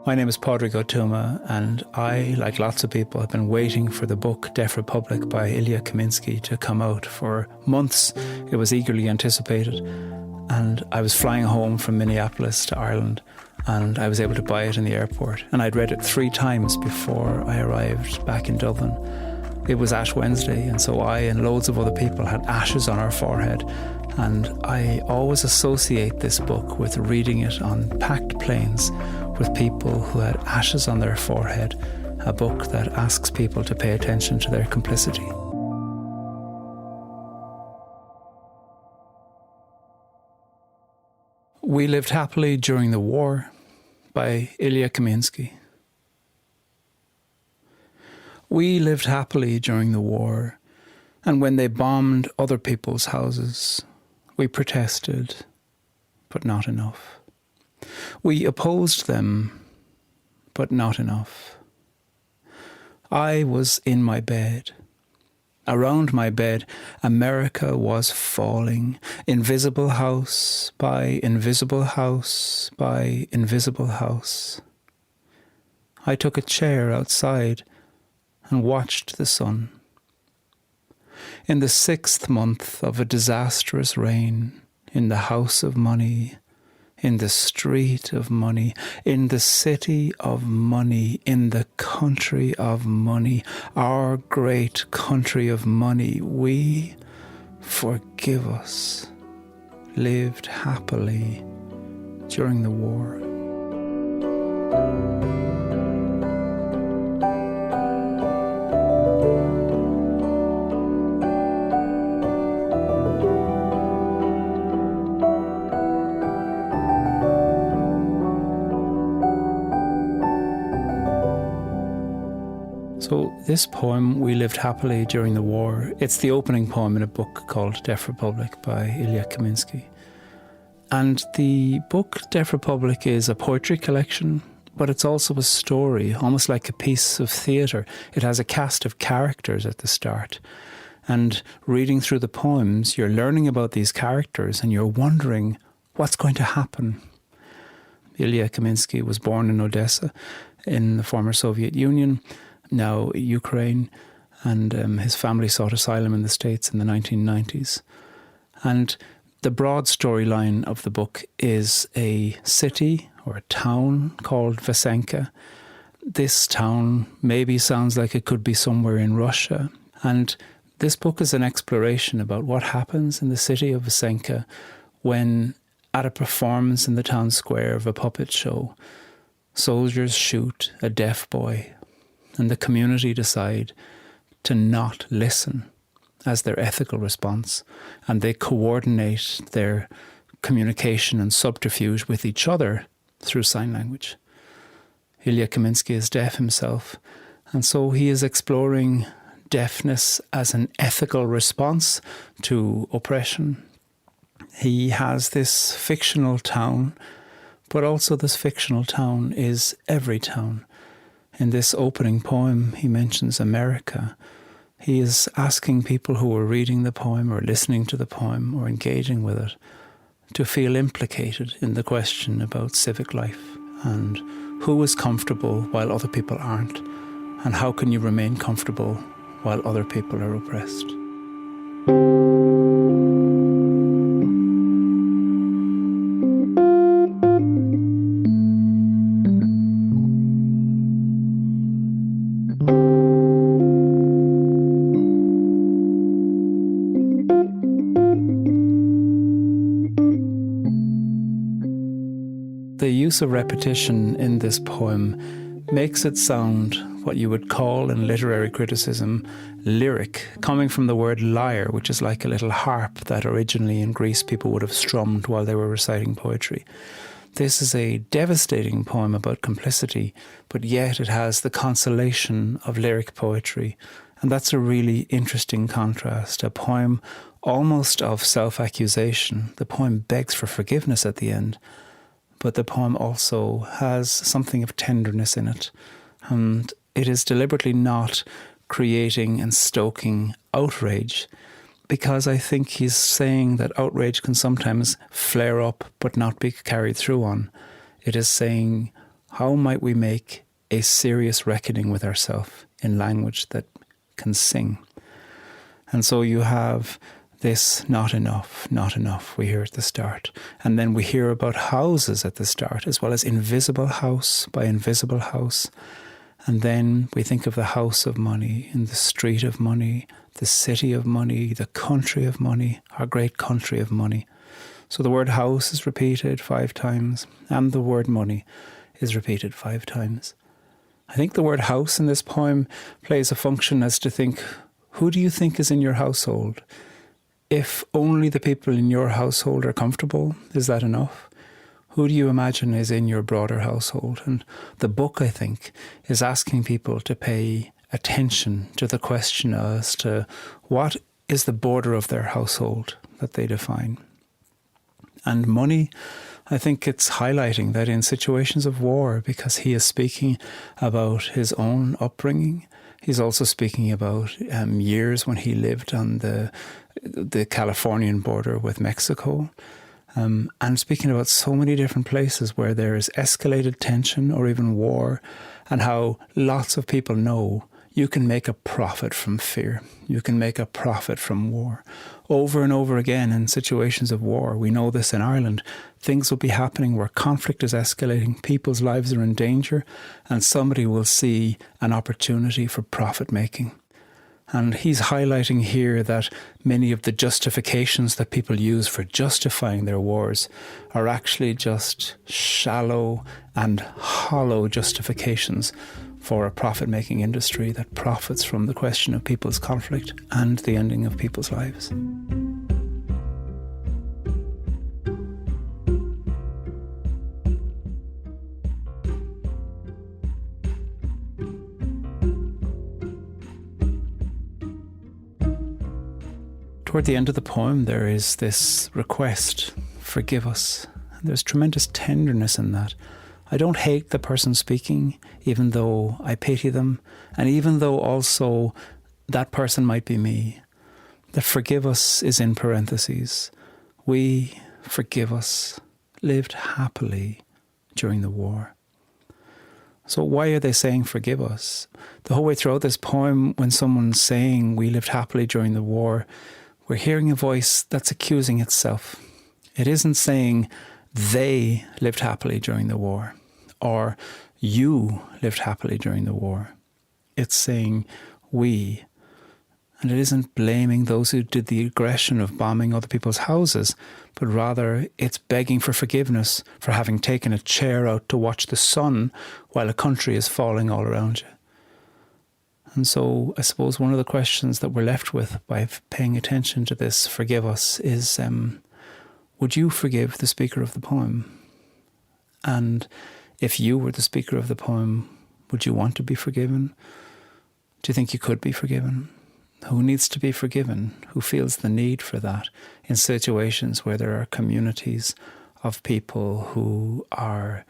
My name is Padraig O'Tuma, and I, like lots of people, have been waiting for the book Deaf Republic by Ilya Kaminsky to come out for months. It was eagerly anticipated, and I was flying home from Minneapolis to Ireland, and I was able to buy it in the airport. And I'd read it 3 times before I arrived back in Dublin. It was Ash Wednesday, and so I and loads of other people had ashes on our forehead. And I always associate this book with reading it on packed planes with people who had ashes on their forehead, a book that asks people to pay attention to their complicity. We Lived Happily During the War by Ilya Kaminsky. We lived happily during the war, and when they bombed other people's houses, we protested, but not enough. We opposed them, but not enough. I was in my bed. Around my bed, America was falling, invisible house by invisible house by invisible house. I took a chair outside and watched the sun. In the 6th month of a disastrous reign, in the house of money, in the street of money, in the city of money, in the country of money, our great country of money, we, forgive us, lived happily during the war. So this poem, We Lived Happily During the War, it's the opening poem in a book called Deaf Republic by Ilya Kaminsky. And the book Deaf Republic is a poetry collection, but it's also a story, almost like a piece of theatre. It has a cast of characters at the start. And reading through the poems, you're learning about these characters and you're wondering what's going to happen. Ilya Kaminsky was born in Odessa in the former Soviet Union, now Ukraine, and his family sought asylum in the States in the 1990s. And the broad storyline of the book is a city or a town called Vasenka. This town maybe sounds like it could be somewhere in Russia. And this book is an exploration about what happens in the city of Vasenka when, at a performance in the town square of a puppet show, soldiers shoot a deaf boy, and the community decide to not listen as their ethical response, and they coordinate their communication and subterfuge with each other through sign language. Ilya Kaminsky is deaf himself, and so he is exploring deafness as an ethical response to oppression. He has this fictional town, but also this fictional town is every town. In this opening poem, he mentions America. He is asking people who are reading the poem or listening to the poem or engaging with it to feel implicated in the question about civic life and who is comfortable while other people aren't, and how can you remain comfortable while other people are oppressed. The use of repetition in this poem makes it sound what you would call in literary criticism lyric, coming from the word lyre, which is like a little harp that originally in Greece people would have strummed while they were reciting poetry. This is a devastating poem about complicity, but yet it has the consolation of lyric poetry. And that's a really interesting contrast, a poem almost of self-accusation. The poem begs for forgiveness at the end, but the poem also has something of tenderness in it. And it is deliberately not creating and stoking outrage, because I think he's saying that outrage can sometimes flare up but not be carried through on. It is saying How might we make a serious reckoning with ourselves in language that can sing? And so you have this not enough, we hear at the start. And then we hear about houses at the start, as well as invisible house by invisible house. And then we think of the house of money, and the street of money, the city of money, the country of money, our great country of money. So the word house is repeated 5 times, and the word money is repeated 5 times. I think the word house in this poem plays a function as to think, who do you think is in your household? If only the people in your household are comfortable, is that enough? Who do you imagine is in your broader household? And the book, I think, is asking people to pay attention to the question as to what is the border of their household that they define. And money, I think it's highlighting that in situations of war, because he is speaking about his own upbringing, he's also speaking about years when he lived on the Californian border with Mexico, and speaking about so many different places where there is escalated tension or even war, and how lots of people know you can make a profit from fear. You can make a profit from war. Over and over again in situations of war, we know this in Ireland, things will be happening where conflict is escalating, people's lives are in danger, and somebody will see an opportunity for profit making. And he's highlighting here that many of the justifications that people use for justifying their wars are actually just shallow and hollow justifications for a profit-making industry that profits from the question of people's conflict and the ending of people's lives. Toward the end of the poem, there is this request, forgive us. And there's tremendous tenderness in that. I don't hate the person speaking, even though I pity them, and even though also that person might be me. The forgive us is in parentheses. We, forgive us, lived happily during the war. So why are they saying forgive us? The whole way throughout this poem, when someone's saying we lived happily during the war, we're hearing a voice that's accusing itself. It isn't saying they lived happily during the war or you lived happily during the war. It's saying we. And it isn't blaming those who did the aggression of bombing other people's houses, but rather it's begging for forgiveness for having taken a chair out to watch the sun while a country is falling all around you. And so I suppose one of the questions that we're left with by paying attention to this forgive us is, would you forgive the speaker of the poem? And if you were the speaker of the poem, would you want to be forgiven? Do you think you could be forgiven? Who needs to be forgiven? Who feels the need for that in situations where there are communities of people who are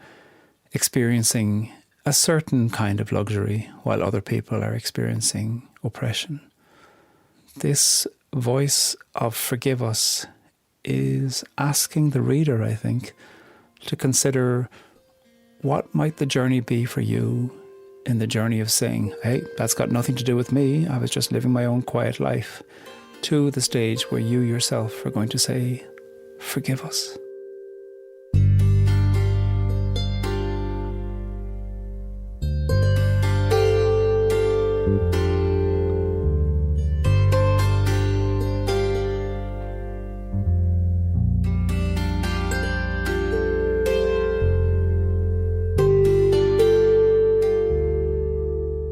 experiencing a certain kind of luxury while other people are experiencing oppression? This voice of forgive us is asking the reader, I think, to consider what might the journey be for you in the journey of saying, hey, that's got nothing to do with me, I was just living my own quiet life, to the stage where you yourself are going to say, forgive us.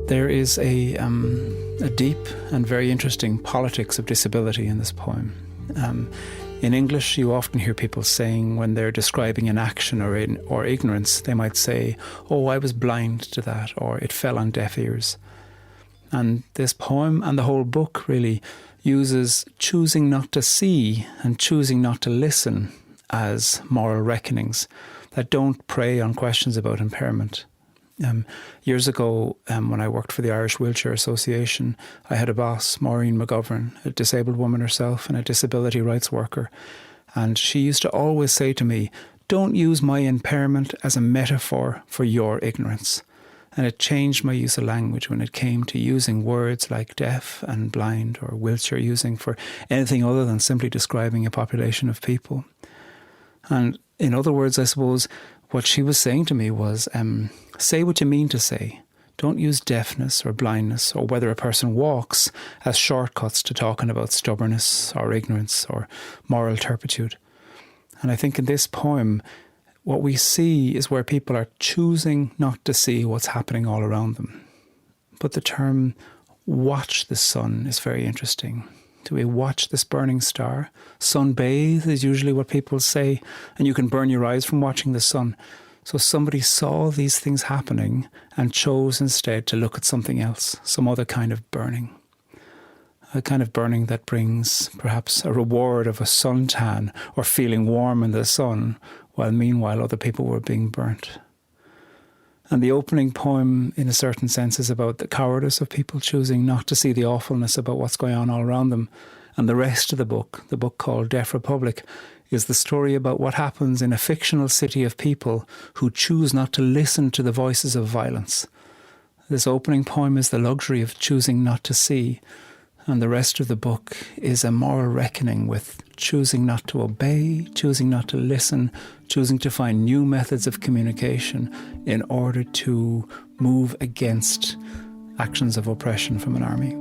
There is a deep and very interesting politics of disability in this poem. In English, you often hear people saying when they're describing an action or ignorance, they might say, oh, I was blind to that, or it fell on deaf ears. And this poem and the whole book really uses choosing not to see and choosing not to listen as moral reckonings that don't prey on questions about impairment. Years ago, when I worked for the Irish Wheelchair Association, I had a boss, Maureen McGovern, a disabled woman herself and a disability rights worker. And she used to always say to me, Don't use my impairment as a metaphor for your ignorance. And it changed my use of language when it came to using words like deaf and blind or wheelchair using for anything other than simply describing a population of people. And in other words, I suppose, what she was saying to me was, say what you mean to say. Don't use deafness or blindness or whether a person walks as shortcuts to talking about stubbornness or ignorance or moral turpitude. And I think in this poem, what we see is where people are choosing not to see what's happening all around them. But the term watch the sun is very interesting. Do we watch this burning star? Sunbathe is usually what people say, and you can burn your eyes from watching the sun. So somebody saw these things happening and chose instead to look at something else, some other kind of burning. A kind of burning that brings perhaps a reward of a suntan or feeling warm in the sun, while meanwhile other people were being burnt. And the opening poem, in a certain sense, is about the cowardice of people choosing not to see the awfulness about what's going on all around them. And the rest of the book called Deaf Republic, is the story about what happens in a fictional city of people who choose not to listen to the voices of violence. This opening poem is the luxury of choosing not to see, and the rest of the book is a moral reckoning with choosing not to obey, choosing not to listen, choosing to find new methods of communication in order to move against actions of oppression from an army.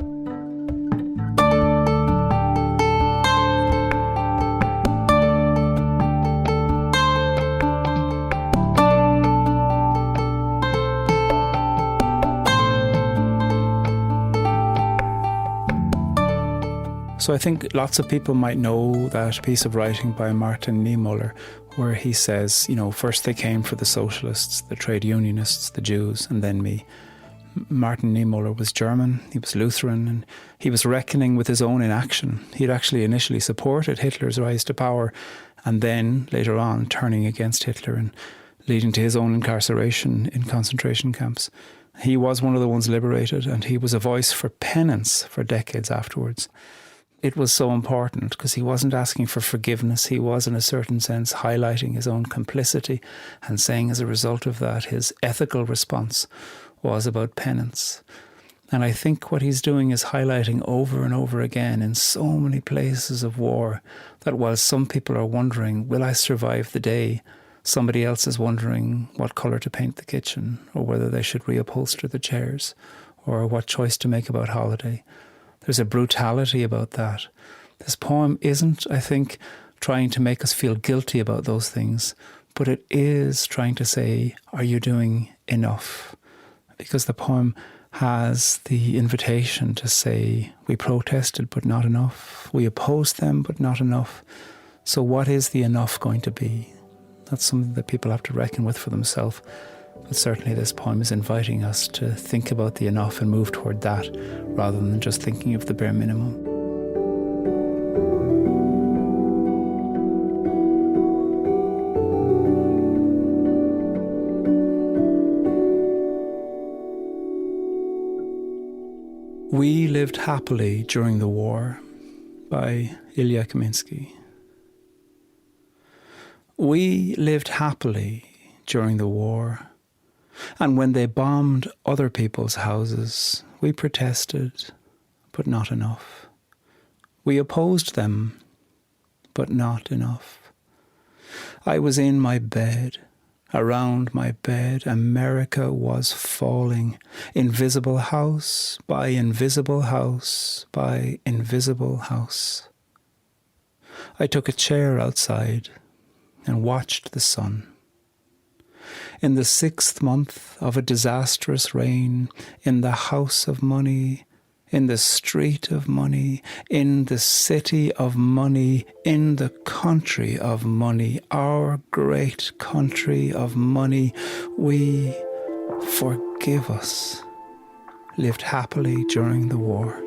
So I think lots of people might know that piece of writing by Martin Niemöller where he says, first they came for the socialists, the trade unionists, the Jews, and then me. Martin Niemöller was German, he was Lutheran, and he was reckoning with his own inaction. He'd actually initially supported Hitler's rise to power, and then, later on, turning against Hitler and leading to his own incarceration in concentration camps. He was one of the ones liberated, and he was a voice for penance for decades afterwards. It was so important because he wasn't asking for forgiveness. He was, in a certain sense, highlighting his own complicity and saying as a result of that, his ethical response was about penance. And I think what he's doing is highlighting over and over again in so many places of war that while some people are wondering, will I survive the day? Somebody else is wondering what colour to paint the kitchen, or whether they should reupholster the chairs, or what choice to make about holiday. There's a brutality about that. This poem isn't, I think, trying to make us feel guilty about those things, but it is trying to say, are you doing enough? Because the poem has the invitation to say, we protested, but not enough. We opposed them, but not enough. So what is the enough going to be? That's something that people have to reckon with for themselves. But certainly this poem is inviting us to think about the enough and move toward that, rather than just thinking of the bare minimum. We Lived Happily During the War by Ilya Kaminsky. We lived happily during the war, and when they bombed other people's houses, we protested, but not enough. We opposed them, but not enough. I was in my bed. Around my bed, America was falling. Invisible house by invisible house by invisible house. I took a chair outside and watched the sun. In the 6th month of a disastrous reign, in the house of money, in the street of money, in the city of money, in the country of money, our great country of money, we, forgive us, lived happily during the war.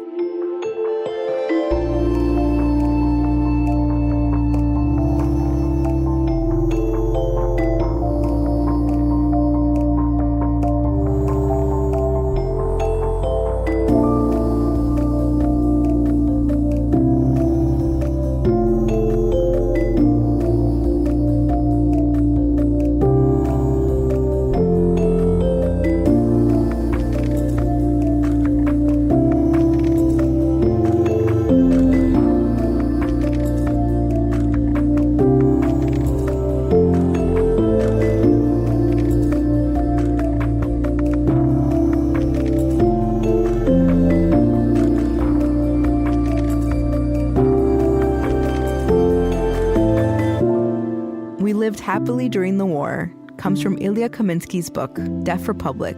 happily during the war comes from Ilya Kaminsky's book, Deaf Republic,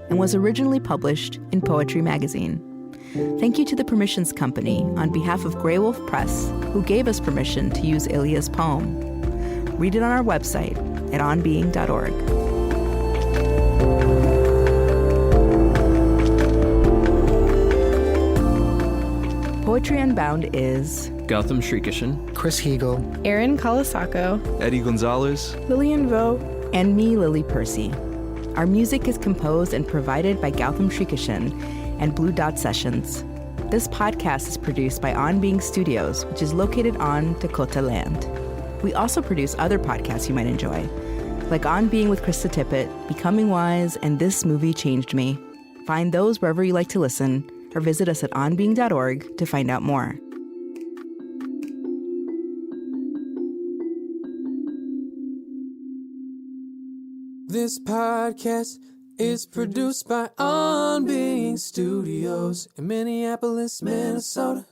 and was originally published in Poetry magazine. Thank you to the Permissions Company on behalf of Grey Wolf Press, who gave us permission to use Ilya's poem. Read it on our website at onbeing.org. Poetry Unbound is Gautam Shrikishan, Chris Hegel, Aaron Colasacco, Eddie Gonzalez, Lillian Vo, and me, Lily Percy. Our music is composed and provided by Gautam Shrikishan and Blue Dot Sessions. This podcast is produced by On Being Studios, which is located on Dakota land. We also produce other podcasts you might enjoy, like On Being with Krista Tippett, Becoming Wise, and This Movie Changed Me. Find those wherever you like to listen, or visit us at onbeing.org to find out more. This podcast is produced by On Being Studios in Minneapolis, Minnesota.